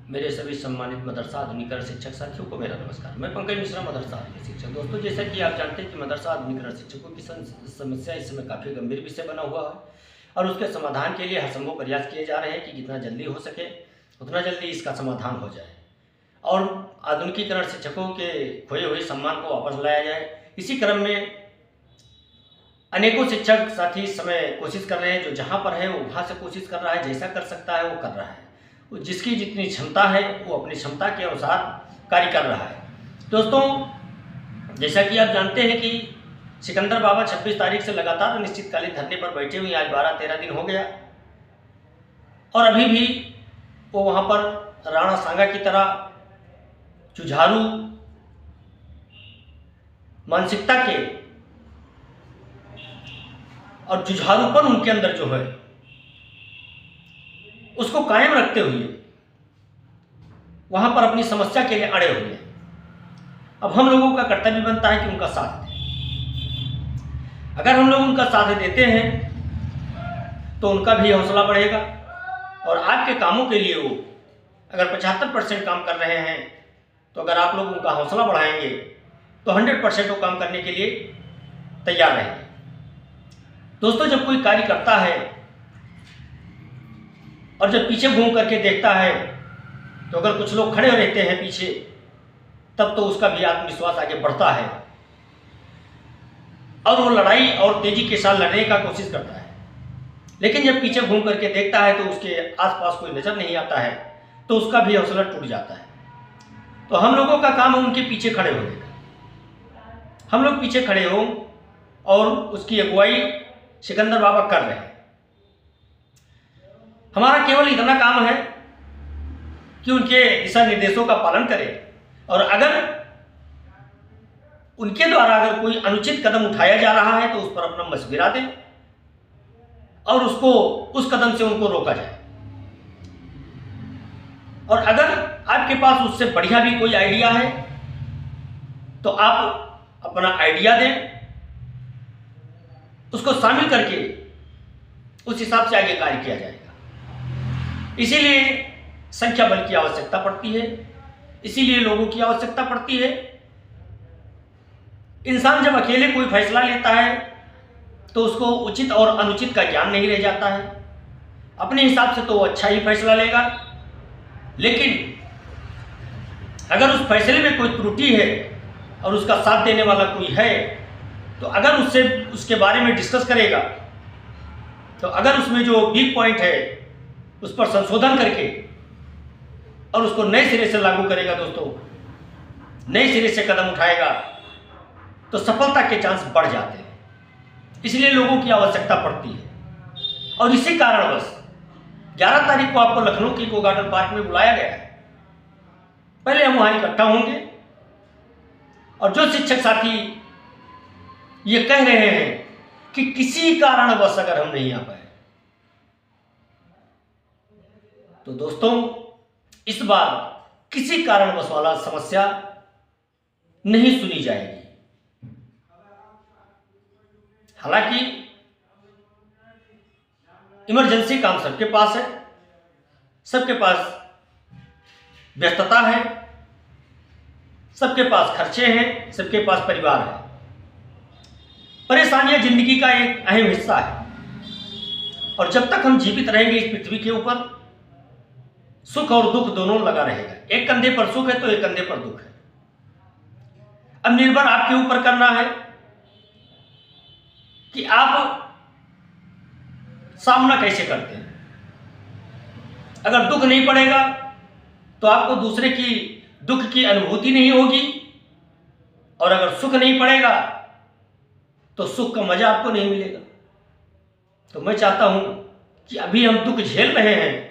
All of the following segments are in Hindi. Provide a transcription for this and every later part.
मेरे सभी सम्मानित मदरसा आधुनिकरण शिक्षक साथियों को मेरा नमस्कार। मैं पंकज मिश्रा, मदरसा आधुनिक शिक्षक। दोस्तों, जैसा कि आप जानते हैं कि मदरसा आधुनिकरण शिक्षकों की समस्या इस समय काफ़ी गंभीर विषय बना हुआ है और उसके समाधान के लिए हर संभव प्रयास किए जा रहे हैं कि जितना जल्दी हो सके उतना जल्दी इसका समाधान हो जाए और आधुनिकीकरण शिक्षकों के खोए हुए सम्मान को वापस लाया जाए। इसी क्रम में अनेकों शिक्षक साथी इस समय कोशिश कर रहे हैं। जो जहाँ पर है वो वहाँ से कोशिश कर रहा है, जैसा कर सकता है वो कर रहा है। जिसकी जितनी क्षमता है वो अपनी क्षमता के अनुसार कार्य कर रहा है। दोस्तों, जैसा कि आप जानते हैं कि सिकंदर बाबा 26 तारीख से लगातार अनिश्चितकालीन धरने पर बैठे हुए आज 12-13 दिन हो गया और अभी भी वो वहाँ पर राणा सांगा की तरह जुझारू मानसिकता के और जुझारूपन उनके अंदर जो है उसको कायम रखते हुए वहां पर अपनी समस्या के लिए अड़े हुए हैं। अब हम लोगों का कर्तव्य बनता है कि उनका साथ दें। अगर हम लोग उनका साथ देते हैं तो उनका भी हौसला बढ़ेगा और आपके कामों के लिए वो अगर 75% काम कर रहे हैं तो अगर आप लोग उनका हौसला बढ़ाएंगे तो 100% वो काम करने के लिए तैयार रहेंगे। दोस्तों, जब कोई कार्य करता है और जब पीछे घूम करके देखता है तो अगर कुछ लोग खड़े रहते हैं पीछे, तब तो उसका भी आत्मविश्वास आगे बढ़ता है और वो लड़ाई और तेजी के साथ लड़ने का कोशिश करता है। लेकिन जब पीछे घूम करके देखता है तो उसके आसपास कोई नजर नहीं आता है तो उसका भी हौसला टूट जाता है। तो हम लोगों का काम है उनके पीछे खड़े होने का। हम लोग पीछे खड़े हों और उसकी अगुवाई सिकंदर बाबा कर रहे हैं। हमारा केवल इतना काम है कि उनके दिशा निर्देशों का पालन करें और अगर उनके द्वारा अगर कोई अनुचित कदम उठाया जा रहा है तो उस पर अपना मशविरा दें और उसको उस कदम से उनको रोका जाए। और अगर आपके पास उससे बढ़िया भी कोई आइडिया है तो आप अपना आइडिया दें, उसको शामिल करके उस हिसाब से आगे कार्य किया जाएगा। इसीलिए संख्या बल की आवश्यकता पड़ती है, इसीलिए लोगों की आवश्यकता पड़ती है। इंसान जब अकेले कोई फैसला लेता है तो उसको उचित और अनुचित का ज्ञान नहीं रह जाता है। अपने हिसाब से तो वो अच्छा ही फैसला लेगा, लेकिन अगर उस फैसले में कोई त्रुटि है और उसका साथ देने वाला कोई है तो अगर उससे उसके बारे में डिस्कस करेगा तो अगर उसमें जो वीक पॉइंट है उस पर संशोधन करके और उसको नए सिरे से लागू करेगा, दोस्तों नए सिरे से कदम उठाएगा तो सफलता के चांस बढ़ जाते हैं। इसलिए लोगों की आवश्यकता पड़ती है और इसी कारणवश 11 तारीख को आपको लखनऊ की इको गार्डन पार्क में बुलाया गया है। पहले हम वहां इकट्ठा होंगे और जो शिक्षक साथी ये कह रहे हैं कि किसी कारणवश अगर हम नहीं आ पाए तो दोस्तों इस बार किसी कारणवश वाला समस्या नहीं सुनी जाएगी। हालांकि इमरजेंसी काम सबके पास है, सबके पास व्यस्तता है, सबके पास खर्चे हैं, सबके पास परिवार है। परेशानियां जिंदगी का एक अहम हिस्सा है और जब तक हम जीवित रहेंगे इस पृथ्वी के ऊपर सुख और दुख दोनों लगा रहेगा। एक कंधे पर सुख है तो एक कंधे पर दुख है। अब निर्भर आपके ऊपर करना है कि आप सामना कैसे करते हैं। अगर दुख नहीं पड़ेगा तो आपको दूसरे की दुख की अनुभूति नहीं होगी और अगर सुख नहीं पड़ेगा तो सुख का मजा आपको नहीं मिलेगा। तो मैं चाहता हूं कि अभी हम दुख झेल रहे हैं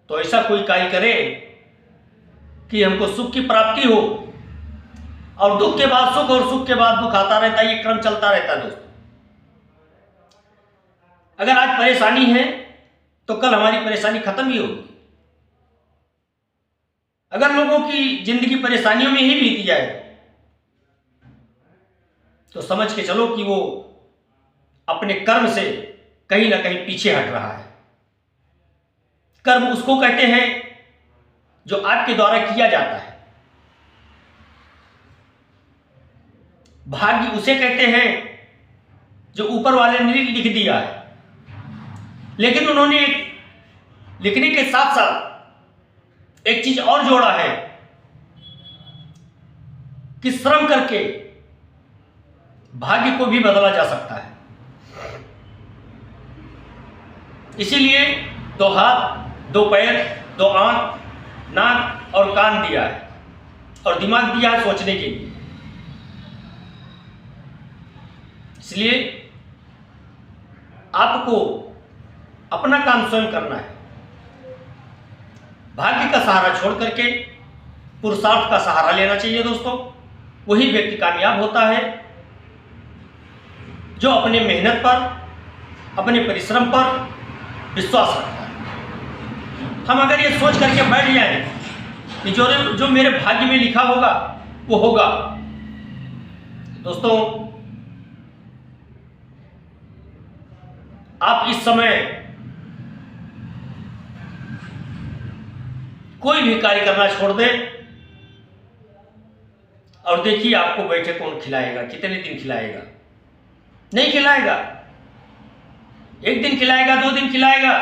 तो ऐसा कोई कार्य करे कि हमको सुख की प्राप्ति हो और दुख के बाद सुख और सुख के बाद दुख आता रहता है। ये क्रम चलता रहता है। दोस्तों, अगर आज परेशानी है तो कल हमारी परेशानी खत्म ही होगी। अगर लोगों की जिंदगी परेशानियों में ही बीती जाए तो समझ के चलो कि वो अपने कर्म से कहीं ना कहीं पीछे हट रहा है। कर्म उसको कहते हैं जो आपके द्वारा किया जाता है। भाग्य उसे कहते हैं जो ऊपर वाले ने लिख दिया है, लेकिन उन्होंने लिखने के साथ साथ एक चीज और जोड़ा है कि श्रम करके भाग्य को भी बदला जा सकता है। इसीलिए 2 हाथ, 2 पैर, 2 आंख, नाक और कान दिया है और दिमाग दिया है सोचने के लिए। इसलिए आपको अपना काम स्वयं करना है। भाग्य का सहारा छोड़ करके पुरुषार्थ का सहारा लेना चाहिए दोस्तों। वही व्यक्ति कामयाब होता है जो अपने मेहनत पर, अपने परिश्रम पर विश्वास रखता है। हम अगर ये सोच करके बैठ जाएं कि जो मेरे भाग्य में लिखा होगा वो होगा, दोस्तों आप इस समय कोई भी कार्य करना छोड़ दें और देखिए आपको बैठे कौन खिलाएगा, कितने दिन खिलाएगा। नहीं खिलाएगा, 1 दिन खिलाएगा, 2 दिन खिलाएगा,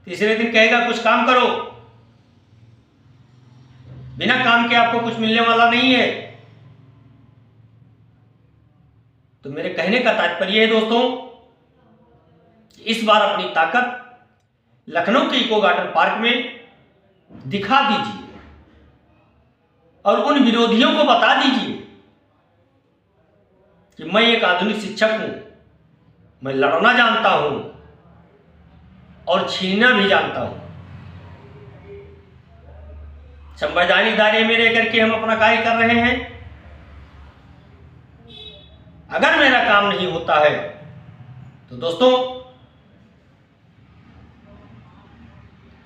तीसरे दिन कहेगा कुछ काम करो। बिना काम के आपको कुछ मिलने वाला नहीं है। तो मेरे कहने का तात्पर्य है दोस्तों, इस बार अपनी ताकत लखनऊ के इको गार्डन पार्क में दिखा दीजिए और उन विरोधियों को बता दीजिए कि मैं एक आधुनिक शिक्षक हूं, मैं लड़ना जानता हूं और छीनना भी जानता हूं। संवैधानिक दायरे में रह करके हम अपना कार्य कर रहे हैं। अगर मेरा काम नहीं होता है तो दोस्तों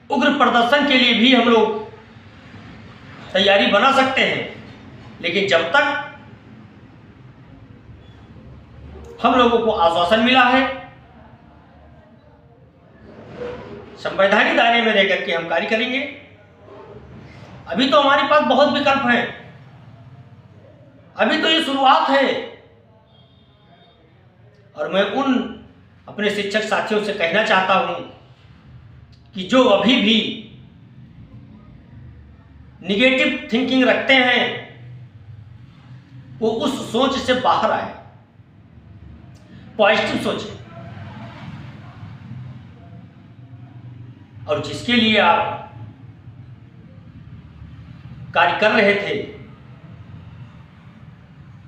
उग्र प्रदर्शन के लिए भी हम लोग तैयारी बना सकते हैं, लेकिन जब तक हम लोगों को आश्वासन मिला है संवैधानिक दायरे में रह करके हम कार्य करेंगे। अभी तो हमारे पास बहुत विकल्प हैं, अभी तो ये शुरुआत है। और मैं उन अपने शिक्षक साथियों से कहना चाहता हूं कि जो अभी भी निगेटिव थिंकिंग रखते हैं वो उस सोच से बाहर आए, पॉजिटिव सोचें। और जिसके लिए आप कार्य कर रहे थे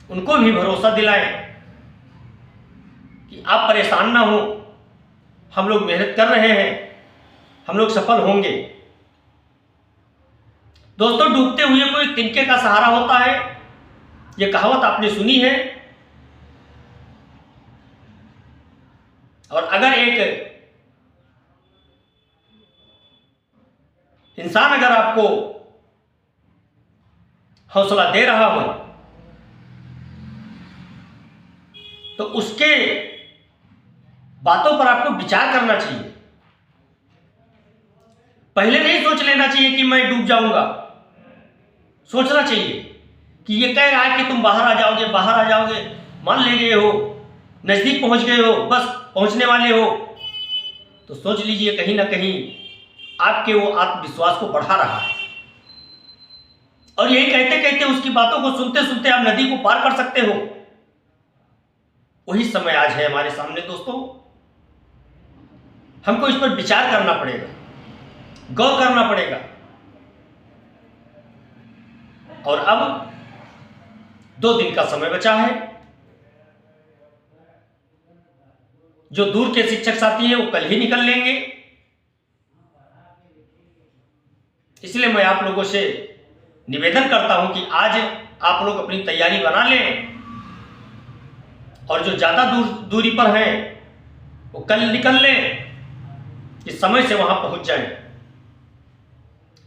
उनको भी भरोसा दिलाएं कि आप परेशान ना हो, हम लोग मेहनत कर रहे हैं, हम लोग सफल होंगे। दोस्तों डूबते हुए कोई तिनके का सहारा होता है, यह कहावत आपने सुनी है। और अगर एक इंसान अगर आपको हौसला दे रहा हो तो उसके बातों पर आपको विचार करना चाहिए। पहले नहीं सोच लेना चाहिए कि मैं डूब जाऊंगा। सोचना चाहिए कि ये कह रहा है कि तुम बाहर आ जाओगे, बाहर आ जाओगे, मान ले गए हो, नजदीक पहुंच गए हो, बस पहुंचने वाले हो, तो सोच लीजिए कहीं ना कहीं आपके वो आत्मविश्वास को बढ़ा रहा है। और यही कहते कहते उसकी बातों को सुनते सुनते आप नदी को पार कर सकते हो। वही समय आज है हमारे सामने दोस्तों। हमको इस पर विचार करना पड़ेगा, गौर करना पड़ेगा। और अब 2 दिन का समय बचा है। जो दूर के शिक्षक साथी हैं वो कल ही निकल लेंगे। इसलिए मैं आप लोगों से निवेदन करता हूं कि आज आप लोग अपनी तैयारी बना लें और जो ज्यादा दूरी पर हैं वो कल निकल लें, इस समय से वहां पहुंच जाएं।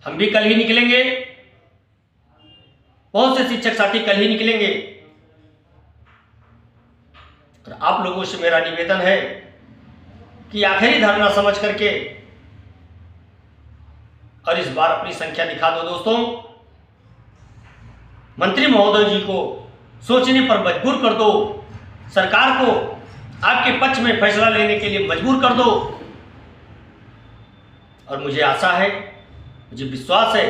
हम भी कल ही निकलेंगे, बहुत से शिक्षक साथी कल ही निकलेंगे। और आप लोगों से मेरा निवेदन है कि आखिरी धरना समझ करके और इस बार अपनी संख्या दिखा दो दोस्तों। मंत्री महोदय जी को सोचने पर मजबूर कर दो, सरकार को आपके पक्ष में फैसला लेने के लिए मजबूर कर दो। और मुझे आशा है, मुझे विश्वास है,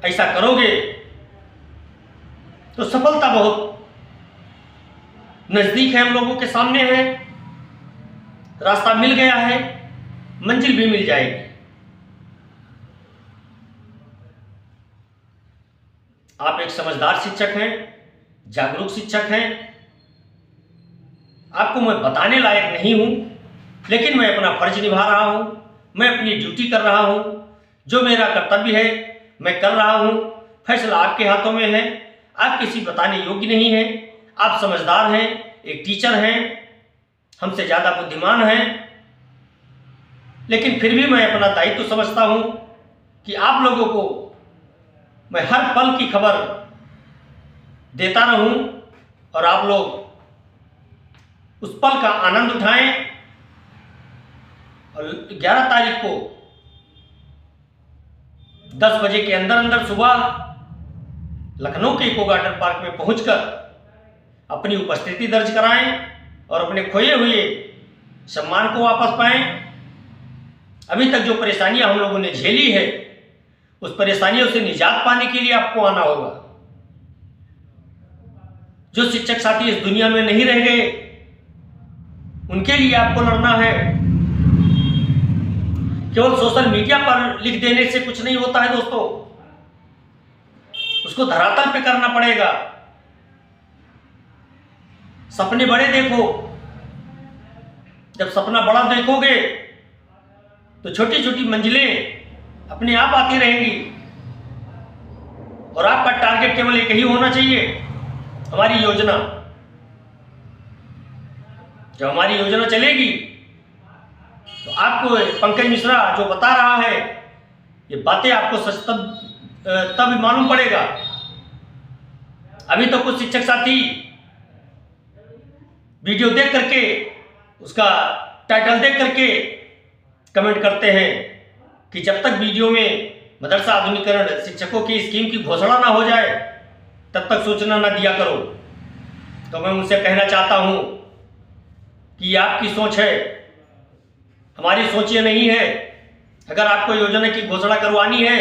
ऐसा करोगे तो सफलता बहुत नजदीक है, हम लोगों के सामने है, रास्ता मिल गया है, मंजिल भी मिल जाएगी। आप एक समझदार शिक्षक हैं, जागरूक शिक्षक हैं। आपको मैं बताने लायक नहीं हूं, लेकिन मैं अपना फर्ज निभा रहा हूं, मैं अपनी ड्यूटी कर रहा हूं। जो मेरा कर्तव्य है मैं कर रहा हूं। फैसला आपके हाथों में है, आप किसी बताने योग्य नहीं हैं। आप समझदार हैं, एक टीचर हैं, हमसे ज़्यादा बुद्धिमान हैं, लेकिन फिर भी मैं अपना दायित्व समझता हूं कि आप लोगों को मैं हर पल की खबर देता रहूं और आप लोग उस पल का आनंद उठाएं। और 11 तारीख को 10 बजे के अंदर अंदर सुबह लखनऊ के इको गार्डन पार्क में पहुंचकर अपनी उपस्थिति दर्ज कराएं और अपने खोए हुए सम्मान को वापस पाएं। अभी तक जो परेशानियां हम लोगों ने झेली है, उस परेशानियों से निजात पाने के लिए आपको आना होगा। जो शिक्षक साथी इस दुनिया में नहीं रह गए, उनके लिए आपको लड़ना है। केवल सोशल मीडिया पर लिख देने से कुछ नहीं होता है दोस्तों, उसको धरातल पे करना पड़ेगा। सपने बड़े देखो, जब सपना बड़ा देखोगे तो छोटी छोटी मंजिलें अपने आप आती रहेंगी। और आपका टारगेट केवल एक ही होना चाहिए, हमारी योजना। जब हमारी योजना चलेगी तो आपको पंकज मिश्रा जो बता रहा है, ये बातें आपको सच तब मालूम पड़ेगा। अभी तो कुछ शिक्षक साथी वीडियो देख करके, उसका टाइटल देख करके कमेंट करते हैं कि जब तक वीडियो में मदरसा आधुनिकीकरण शिक्षकों की स्कीम की घोषणा ना हो जाए तब तक सूचना ना दिया करो। तो मैं उनसे कहना चाहता हूं कि ये आपकी सोच है, हमारी सोच ये नहीं है। अगर आपको योजना की घोषणा करवानी है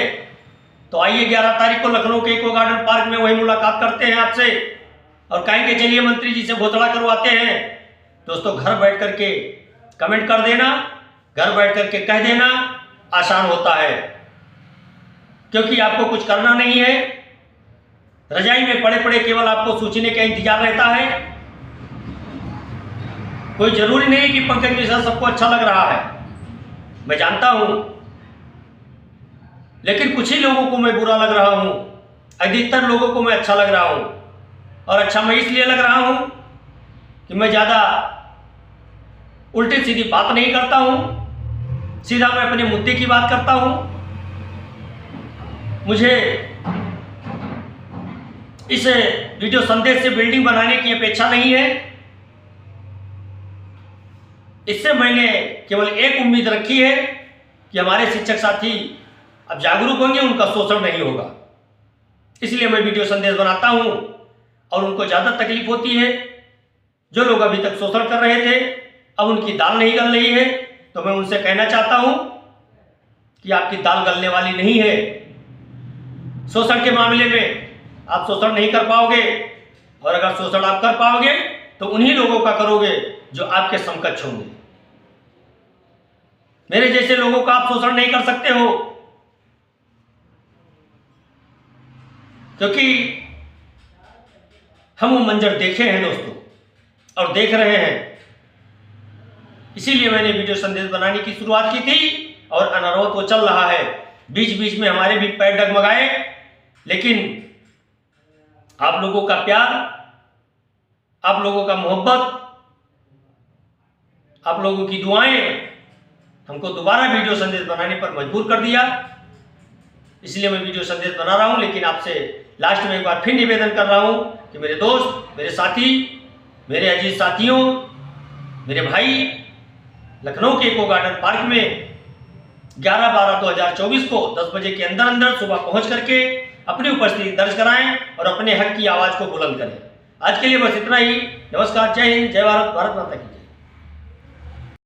तो आइए 11 तारीख को लखनऊ के इको गार्डन पार्क में वही मुलाकात करते हैं आपसे और कहेंगे चलिए मंत्री जी से घोषणा करवाते हैं। दोस्तों, घर बैठ करके कमेंट कर देना, घर बैठ करके कह देना आसान होता है, क्योंकि आपको कुछ करना नहीं है। रजाई में पड़े पड़े केवल आपको सूचने का इंतजार रहता है। कोई जरूरी नहीं कि पंकज मिश्रा सबको अच्छा लग रहा है, मैं जानता हूं, लेकिन कुछ ही लोगों को मैं बुरा लग रहा हूं। अधिकतर लोगों को मैं अच्छा लग रहा हूं, और अच्छा मैं इसलिए लग रहा हूं कि मैं ज़्यादा उल्टी सीधी बात नहीं करता हूं, सीधा मैं अपने मुद्दे की बात करता हूं। मुझे इस वीडियो संदेश से बिल्डिंग बनाने की अपेक्षा नहीं है। इससे मैंने केवल एक उम्मीद रखी है कि हमारे शिक्षक साथी अब जागरूक होंगे, उनका शोषण नहीं होगा। इसलिए मैं वीडियो संदेश बनाता हूं और उनको ज़्यादा तकलीफ होती है। जो लोग अभी तक शोषण कर रहे थे, अब उनकी दाल नहीं गल रही है, तो मैं उनसे कहना चाहता हूं कि आपकी दाल गलने वाली नहीं है। शोषण के मामले में आप शोषण नहीं कर पाओगे, और अगर शोषण आप कर पाओगे तो उन्हीं लोगों का करोगे जो आपके समकक्ष होंगे। मेरे जैसे लोगों का आप शोषण नहीं कर सकते हो, क्योंकि हम वो मंजर देखे हैं दोस्तों, और देख रहे हैं। इसीलिए मैंने वीडियो संदेश बनाने की शुरुआत की थी और अनारोध वो चल रहा है। बीच बीच में हमारे भी पैर डगमगाए, लेकिन आप लोगों का प्यार, आप लोगों का मोहब्बत, आप लोगों की दुआएं हमको दोबारा वीडियो संदेश बनाने पर मजबूर कर दिया। इसलिए मैं वीडियो संदेश बना रहा हूं। लेकिन आपसे लास्ट में एक बार फिर निवेदन कर रहा हूं कि मेरे दोस्त, मेरे साथी, मेरे अजीज साथियों, मेरे भाई, लखनऊ के इको गार्डन पार्क में 11/12/2024 को 10 बजे के अंदर अंदर सुबह पहुंच करके अपनी उपस्थिति दर्ज कराएं और अपने हक की आवाज को बुलंद करें। आज के लिए बस इतना ही। नमस्कार, जय हिंद, जय भारत, भारत माता की जय।